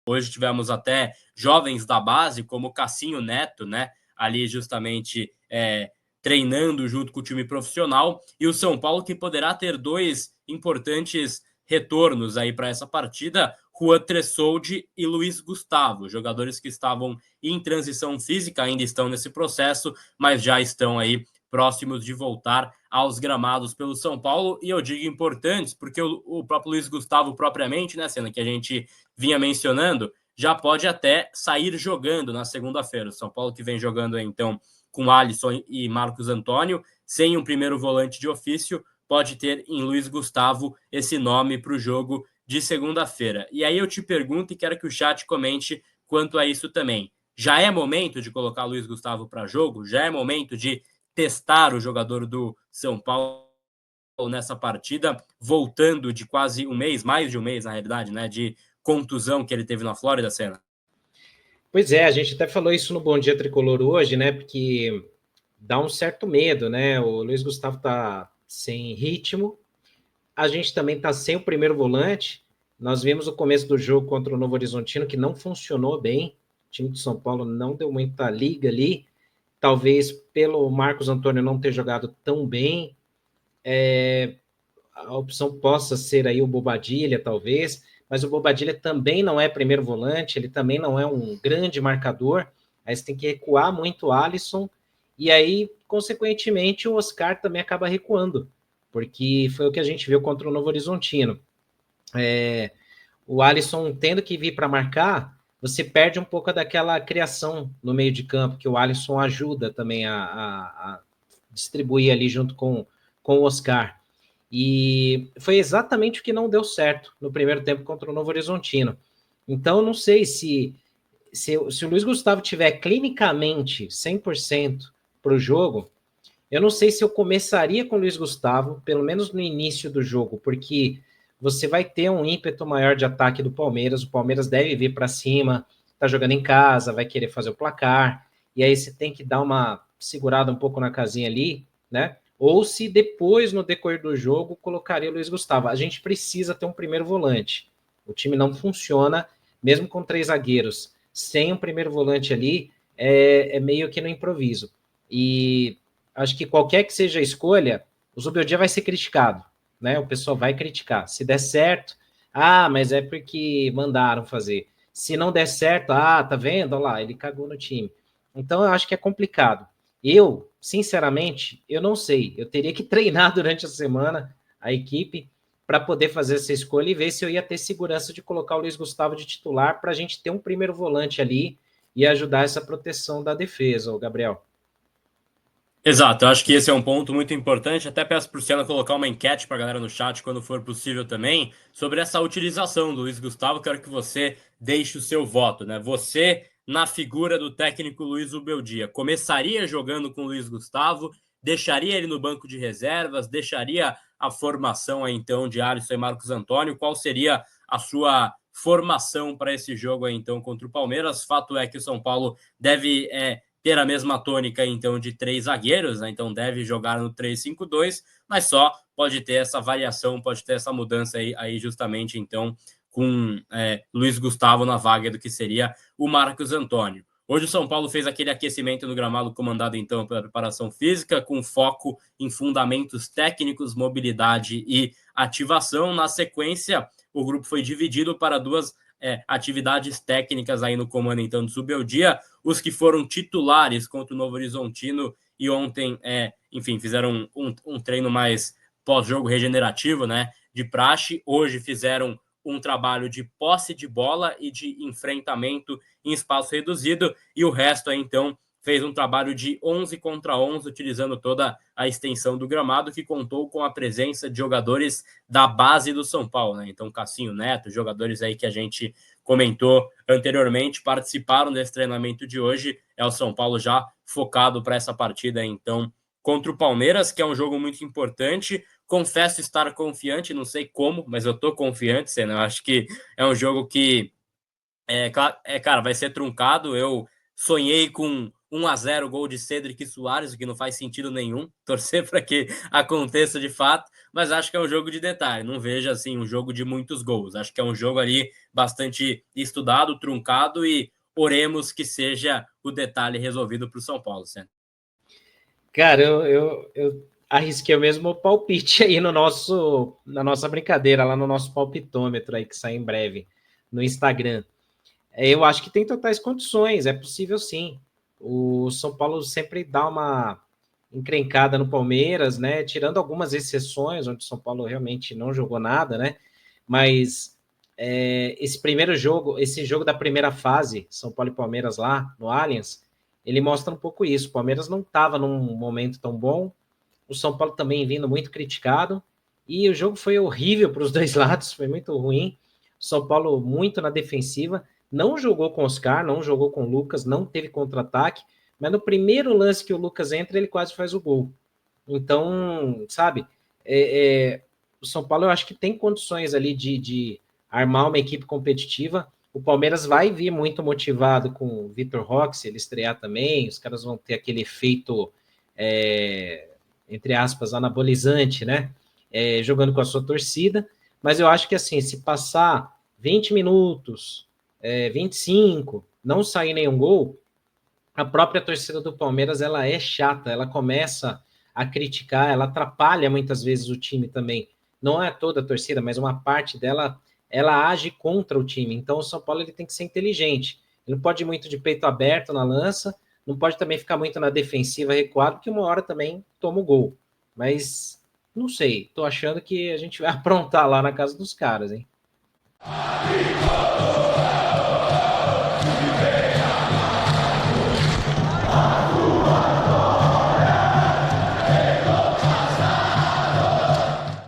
Hoje tivemos até jovens da base, como Cassinho Neto, né? Ali justamente treinando junto com o time profissional. E o São Paulo que poderá ter 2 importantes retornos aí para essa partida, Juan Tressoldi e Luiz Gustavo, jogadores que estavam em transição física, ainda estão nesse processo, mas já estão aí próximos de voltar aos gramados pelo São Paulo. E eu digo importantes, porque o próprio Luiz Gustavo propriamente, né, Senna, que a gente vinha mencionando, já pode até sair jogando na segunda-feira. O São Paulo que vem jogando então com Alisson e Marcos Antônio, sem um primeiro volante de ofício, pode ter em Luiz Gustavo esse nome para o jogo de segunda-feira. E aí eu te pergunto e quero que o chat comente quanto a isso também. Já é momento de colocar Luiz Gustavo para jogo? Já é momento de testar o jogador do São Paulo nessa partida, voltando de quase um mês, mais de um mês na realidade, né, de contusão que ele teve na Flórida, Senna? Pois é, a gente até falou isso no Bom Dia Tricolor hoje, né, porque dá um certo medo, né, o Luiz Gustavo tá sem ritmo, a gente também tá sem o primeiro volante, nós vimos o começo do jogo contra o Novo Horizontino, que não funcionou bem, o time de São Paulo não deu muita liga ali, talvez pelo Marcos Antônio não ter jogado tão bem, a opção possa ser aí o Bobadilha, talvez, mas o Bobadilha também não é primeiro volante, ele também não é um grande marcador, aí você tem que recuar muito o Alisson, e aí, consequentemente, o Oscar também acaba recuando, porque foi o que a gente viu contra o Novo Horizontino. O Alisson tendo que vir para marcar, você perde um pouco daquela criação no meio de campo, que o Alisson ajuda também a distribuir ali junto com o Oscar. E foi exatamente o que não deu certo no primeiro tempo contra o Novo Horizontino. Então, não sei se o Luiz Gustavo tiver clinicamente 100% para o jogo, eu não sei se eu começaria com o Luiz Gustavo, pelo menos no início do jogo, porque você vai ter um ímpeto maior de ataque do Palmeiras, o Palmeiras deve vir para cima, tá jogando em casa, vai querer fazer o placar, e aí você tem que dar uma segurada um pouco na casinha ali, né? Ou se depois, no decorrer do jogo, colocaria o Luiz Gustavo. A gente precisa ter um primeiro volante. O time não funciona, mesmo com 3 zagueiros. Sem um primeiro volante ali, é meio que no improviso. E acho que qualquer que seja a escolha, o Zubeldia vai ser criticado, né? O pessoal vai criticar. Se der certo, mas é porque mandaram fazer. Se não der certo, tá vendo? Olha lá, ele cagou no time. Então, eu acho que é complicado. Eu, sinceramente, eu não sei. Eu teria que treinar durante a semana a equipe para poder fazer essa escolha e ver se eu ia ter segurança de colocar o Luiz Gustavo de titular para a gente ter um primeiro volante ali e ajudar essa proteção da defesa, Gabriel. Exato, eu acho que esse é um ponto muito importante. Até peço para o Luciano colocar uma enquete para a galera no chat, quando for possível também, sobre essa utilização do Luiz Gustavo. Quero que você deixe o seu voto, né? Você, na figura do técnico Luiz Ubeldia, começaria jogando com o Luiz Gustavo, deixaria ele no banco de reservas, deixaria a formação aí, então, de Alisson e Marcos Antônio? Qual seria a sua formação para esse jogo aí, então, contra o Palmeiras? Fato é que o São Paulo deve ter a mesma tônica, então, de 3 zagueiros, né? Então deve jogar no 3-5-2, mas só pode ter essa variação, pode ter essa mudança aí justamente, então, com Luiz Gustavo na vaga do que seria o Marcos Antônio. Hoje o São Paulo fez aquele aquecimento no gramado comandado, então, pela preparação física, com foco em fundamentos técnicos, mobilidade e ativação. Na sequência, o grupo foi dividido para 2 atividades técnicas aí no comando, então, do Zubeldia. Os que foram titulares contra o Novo Horizontino e ontem, enfim, fizeram um treino mais pós-jogo regenerativo, né, de praxe. Hoje fizeram um trabalho de posse de bola e de enfrentamento em espaço reduzido, e o resto, então, fez um trabalho de 11 contra 11, utilizando toda a extensão do gramado, que contou com a presença de jogadores da base do São Paulo, né? Então, Cassinho Neto, jogadores aí que a gente comentou anteriormente, participaram desse treinamento de hoje. É o São Paulo já focado para essa partida, então, contra o Palmeiras, que é um jogo muito importante. Confesso estar confiante, não sei como, mas eu tô confiante, Senna. Eu acho que é um jogo que, cara, vai ser truncado. Eu sonhei com 1-0, gol de Cedric Soares, o que não faz sentido nenhum, torcer para que aconteça de fato, mas acho que é um jogo de detalhe, não vejo assim um jogo de muitos gols, acho que é um jogo ali bastante estudado, truncado e oremos que seja o detalhe resolvido para o São Paulo, Senna. Cara, eu arrisquei o mesmo palpite aí na nossa brincadeira, lá no nosso palpitômetro aí, que sai em breve no Instagram. Eu acho que tem totais condições, é possível sim. O São Paulo sempre dá uma encrencada no Palmeiras, né? Tirando algumas exceções, onde o São Paulo realmente não jogou nada, né? Mas esse primeiro jogo, esse jogo da primeira fase, São Paulo e Palmeiras lá no Allianz, ele mostra um pouco isso. O Palmeiras não estava num momento tão bom, o São Paulo também vindo muito criticado, e o jogo foi horrível para os dois lados, foi muito ruim. O São Paulo muito na defensiva, não jogou com o Oscar, não jogou com o Lucas, não teve contra-ataque, mas no primeiro lance que o Lucas entra, ele quase faz o gol. Então, sabe, o São Paulo eu acho que tem condições ali de armar uma equipe competitiva. O Palmeiras vai vir muito motivado com o Vitor Roque, se ele estrear também, os caras vão ter aquele efeito, entre aspas, anabolizante, né? Jogando com a sua torcida, mas eu acho que assim, se passar 20 minutos, 25, não sair nenhum gol, a própria torcida do Palmeiras ela é chata, ela começa a criticar, ela atrapalha muitas vezes o time também. Não é toda a torcida, mas uma parte dela, ela age contra o time. Então o São Paulo ele tem que ser inteligente. Ele não pode ir muito de peito aberto na lança, não pode também ficar muito na defensiva recuado, porque uma hora também toma o gol. Mas não sei, tô achando que a gente vai aprontar lá na casa dos caras, hein?